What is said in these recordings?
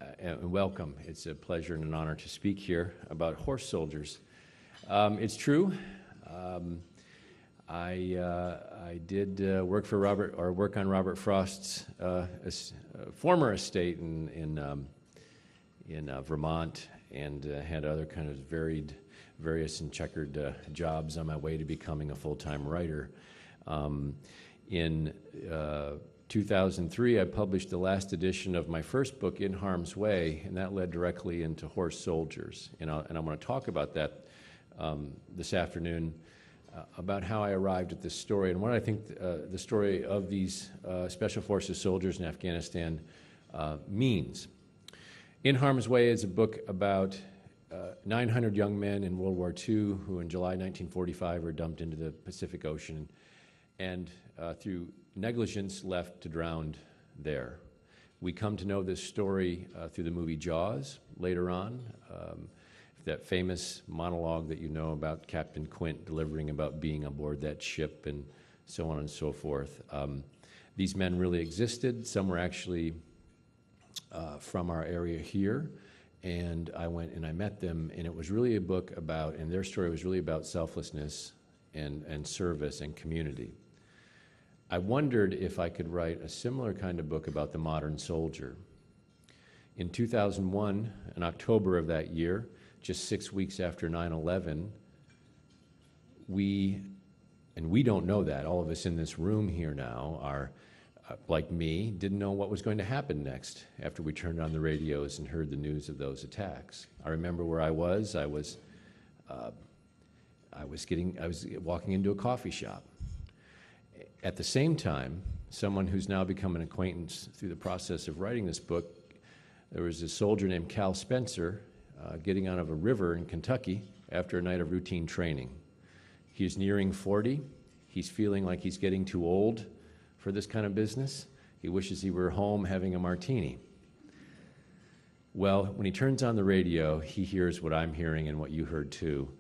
and welcome. It's a pleasure and an honor to speak here about horse soldiers. It's true. I did work on Robert Frost's former estate in Vermont, and had other kind of various and checkered jobs on my way to becoming a full-time writer. In 2003, I published the last edition of my first book, In Harm's Way, and that led directly into Horse Soldiers. And I'm going to talk about that this afternoon, about how I arrived at this story and what I think the story of these Special Forces soldiers in Afghanistan means. In Harm's Way is a book about 900 young men in World War II who in July 1945 were dumped into the Pacific Ocean and through negligence left to drown there. We come to know this story through the movie Jaws later on, that famous monologue that you know about Captain Quint delivering about being aboard that ship and so on and so forth. These men really existed. Some were actually from our area here, and I went and I met them, and it was really a book about, and their story was really about selflessness and service and community. I wondered if I could write a similar kind of book about the modern soldier. In 2001, in October of that year, just 6 weeks after 9/11, we don't know that, all of us in this room here now are, like me, didn't know what was going to happen next after we turned on the radios and heard the news of those attacks. I remember where I was. I was walking into a coffee shop. At the same time, someone who's now become an acquaintance through the process of writing this book, there was a soldier named Cal Spencer getting out of a river in Kentucky after a night of routine training. He's nearing 40. He's feeling like he's getting too old for this kind of business. He wishes he were home having a martini. Well, when he turns on the radio, he hears what I'm hearing and what you heard too.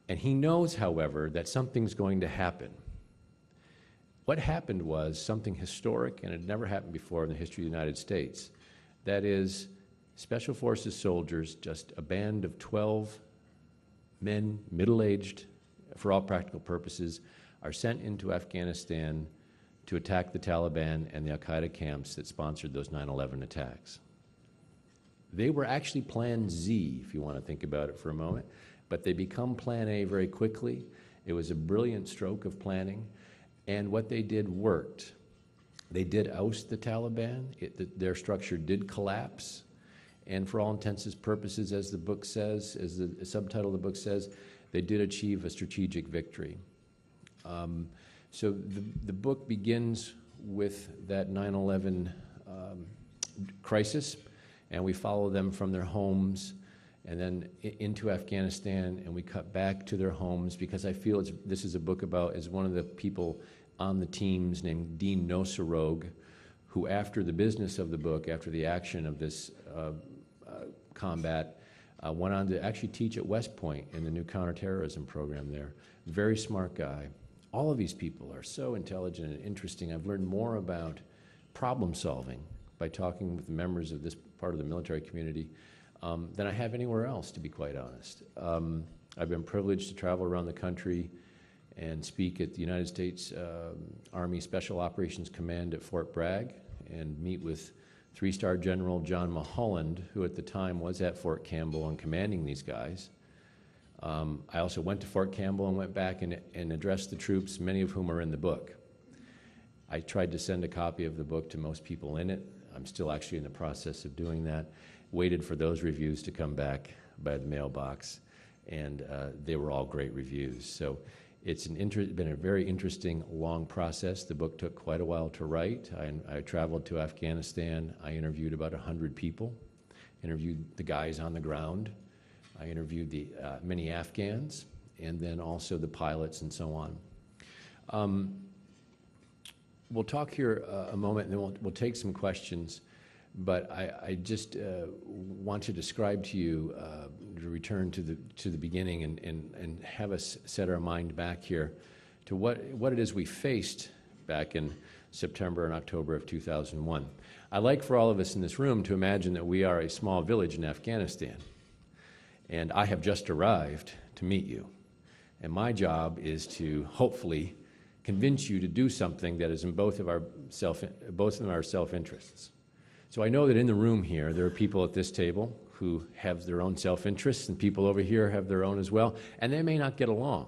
And he knows, however, that something's going to happen. What happened was something historic, and it had never happened before in the history of the United States. That is, Special Forces soldiers, just a band of 12 men, middle-aged for all practical purposes, are sent into Afghanistan to attack the Taliban and the Al-Qaeda camps that sponsored those 9/11 attacks. They were actually Plan Z, if you want to think about it for a moment, but they become Plan A very quickly. It was a brilliant stroke of planning. And what they did worked. They did oust the Taliban. Their structure did collapse. And for all intents and purposes, as the book says, as the subtitle of the book says, they did achieve a strategic victory. So the book begins with that 9/11 crisis, and we follow them from their homes and then into Afghanistan, and we cut back to their homes because I feel this is a book about, is one of the people on the teams named Dean Nosarog, who after the business of the book, after the action of this combat, went on to actually teach at West Point in the new counterterrorism program there. Very smart guy. All of these people are so intelligent and interesting. I've learned more about problem solving by talking with the members of this part of the military community than I have anywhere else, to be quite honest. I've been privileged to travel around the country and speak at the United States Army Special Operations Command at Fort Bragg and meet with 3-star General John Mulholland, who at the time was at Fort Campbell and commanding these guys. I also went to Fort Campbell and went back and addressed the troops, many of whom are in the book. I tried to send a copy of the book to most people in it. I'm still actually in the process of doing that. Waited for those reviews to come back by the mailbox, and they were all great reviews. So it's been a very interesting, long process. The book took quite a while to write. I traveled to Afghanistan. I interviewed about 100 people, interviewed the guys on the ground. I interviewed the many Afghans, and then also the pilots and so on. We'll talk here a moment, and then we'll take some questions. But I just want to describe to you, to return to the beginning and have us set our mind back here to what it is we faced back in September and October of 2001. I'd like for all of us in this room to imagine that we are a small village in Afghanistan, and I have just arrived to meet you. And my job is to hopefully convince you to do something that is in both of our self-interests. So I know that in the room here, there are people at this table who have their own self-interests, and people over here have their own as well, and they may not get along.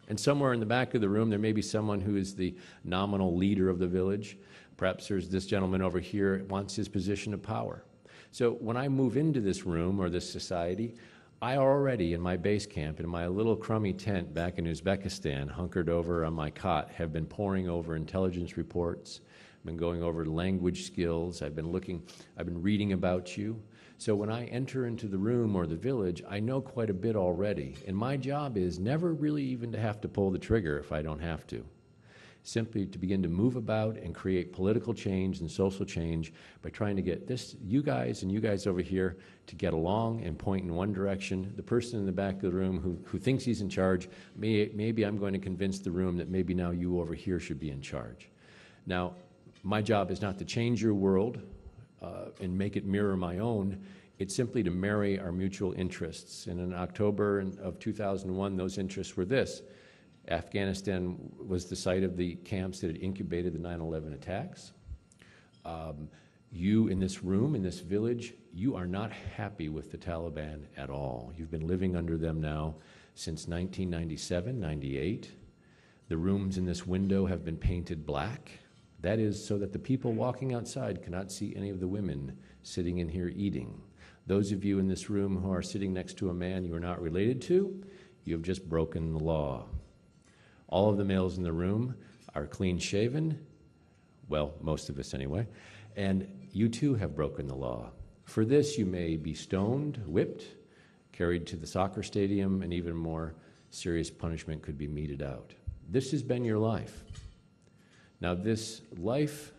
And somewhere in the back of the room, there may be someone who is the nominal leader of the village. Perhaps there's this gentleman over here who wants his position of power. So when I move into this room or this society, I already, in my base camp, in my little crummy tent back in Uzbekistan, hunkered over on my cot, have been poring over intelligence reports. I've been going over language skills. I've been reading about you. So when I enter into the room or the village, I know quite a bit already. And my job is never really even to have to pull the trigger if I don't have to. Simply to begin to move about and create political change and social change by trying to get you guys and you guys over here to get along and point in one direction. The person in the back of the room who thinks he's in charge, maybe I'm going to convince the room that maybe now you over here should be in charge. Now, my job is not to change your world and make it mirror my own. It's simply to marry our mutual interests. And in October of 2001, those interests were this. Afghanistan was the site of the camps that had incubated the 9/11 attacks. You in this room, in this village, you are not happy with the Taliban at all. You've been living under them now since 1997, 98. The rooms in this window have been painted black. That is so that the people walking outside cannot see any of the women sitting in here eating. Those of you in this room who are sitting next to a man you are not related to, you have just broken the law. All of the males in the room are clean-shaven, well, most of us anyway, and you too have broken the law. For this, you may be stoned, whipped, carried to the soccer stadium, and even more serious punishment could be meted out. This has been your life. Now, this life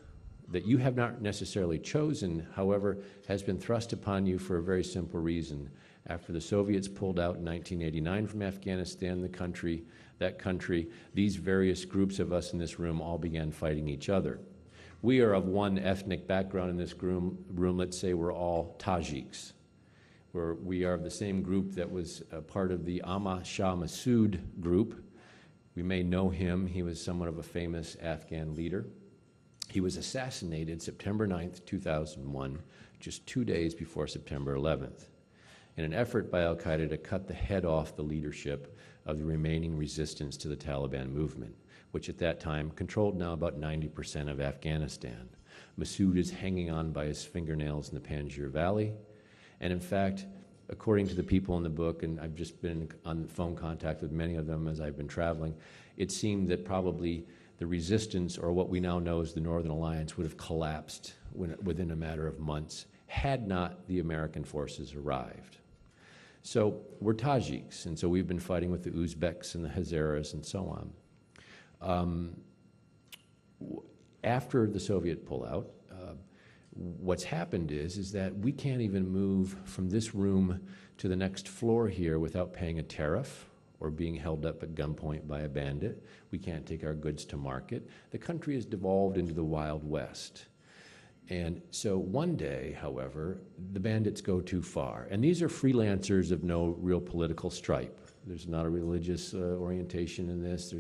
that you have not necessarily chosen, however, has been thrust upon you for a very simple reason. After the Soviets pulled out in 1989 from Afghanistan, that country, these various groups of us in this room all began fighting each other. We are of one ethnic background in this room. Let's say we're all Tajiks. We are of the same group that was a part of the Ahmad Shah Massoud group. We may know him. He was somewhat of a famous Afghan leader. He was assassinated September 9th, 2001, just 2 days before September 11th, in an effort by al-Qaeda to cut the head off the leadership of the remaining resistance to the Taliban movement, which at that time controlled now about 90% of Afghanistan. Massoud is hanging on by his fingernails in the Panjshir Valley. And in fact, according to the people in the book, and I've just been on phone contact with many of them as I've been traveling, it seemed that probably the resistance, or what we now know as the Northern Alliance, would have collapsed within a matter of months had not the American forces arrived. So we're Tajiks, and so we've been fighting with the Uzbeks and the Hazaras and so on. After the Soviet pullout, what's happened is that we can't even move from this room to the next floor here without paying a tariff or being held up at gunpoint by a bandit. We can't take our goods to market. The country has devolved into the Wild West. And so one day, however, the bandits go too far. And these are freelancers of no real political stripe. There's not a religious orientation in this.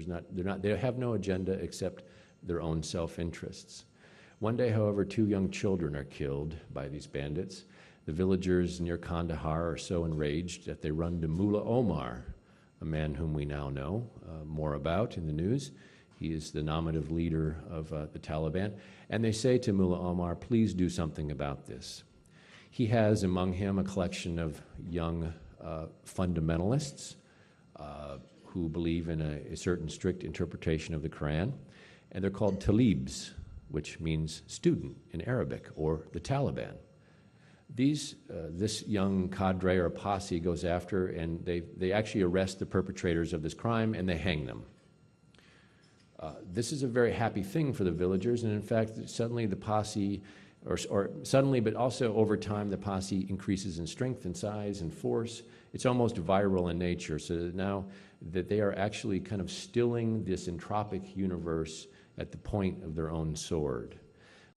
They have no agenda except their own self-interests. One day, however, 2 young children are killed by these bandits. The villagers near Kandahar are so enraged that they run to Mullah Omar, a man whom we now know more about in the news. He is the nominative leader of the Taliban. And they say to Mullah Omar, please do something about this. He has among him a collection of young fundamentalists who believe in a certain strict interpretation of the Quran. And they're called Talibs, which means student in Arabic, or the Taliban. This young cadre or posse goes after, and they actually arrest the perpetrators of this crime, and they hang them. This is a very happy thing for the villagers, and in fact, suddenly the posse, or suddenly, but also over time, the posse increases in strength and size and force. It's almost viral in nature, so that now that they are actually kind of stilling this entropic universe at the point of their own sword.